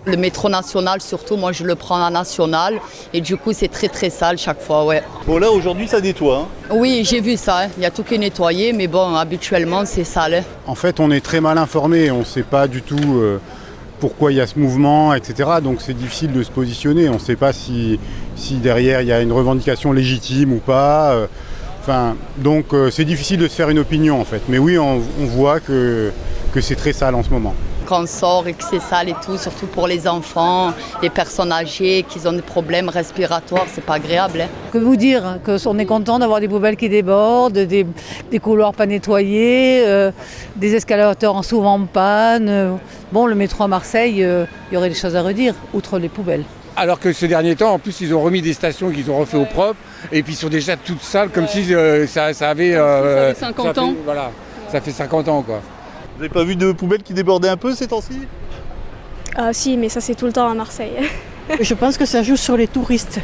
Le métro national surtout, moi je le prends en national et du coup c'est très très sale chaque fois, ouais. Bon là aujourd'hui ça nettoie. Oui, j'ai vu ça, il y a tout qui est nettoyé, mais bon, habituellement c'est sale. En fait, on est très mal informé, on ne sait pas du tout pourquoi il y a ce mouvement, etc. Donc c'est difficile de se positionner, on ne sait pas si derrière il y a une revendication légitime ou pas. Donc c'est difficile de se faire une opinion en fait. Mais oui, on voit que c'est très sale en ce moment. Quand on sort et que c'est sale et tout, surtout pour les enfants, les personnes âgées qui ont des problèmes respiratoires, c'est pas agréable. Que vous dire, qu'on est content d'avoir des poubelles qui débordent, des couloirs pas nettoyés, des escalators en souvent en panne. Bon, le métro à Marseille, il y aurait des choses à redire, outre les poubelles. Alors que ces derniers temps, en plus, ils ont remis des stations qu'ils ont refait au propre, et puis ils sont déjà toutes sales, comme si ça avait... ça fait 50 ans. Voilà, ça fait 50 ans, quoi. Vous n'avez pas vu de poubelles qui débordaient un peu ces temps-ci? Ah si, mais ça c'est tout le temps à Marseille. Je pense que ça joue sur les touristes.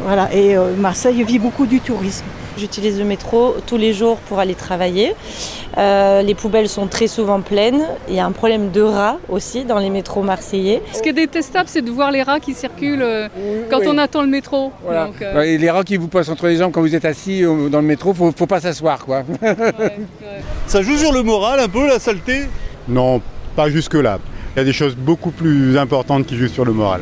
Voilà, et Marseille vit beaucoup du tourisme. J'utilise le métro tous les jours pour aller travailler. Les poubelles sont très souvent pleines. Il y a un problème de rats aussi dans les métros marseillais. Ce qui est détestable, c'est de voir les rats qui circulent quand on attend le métro. Voilà. Donc, Et les rats qui vous passent entre les jambes quand vous êtes assis dans le métro, faut pas s'asseoir, quoi. Ça joue sur le moral un peu, la saleté? Non, pas jusque-là. Il y a des choses beaucoup plus importantes qui jouent sur le moral.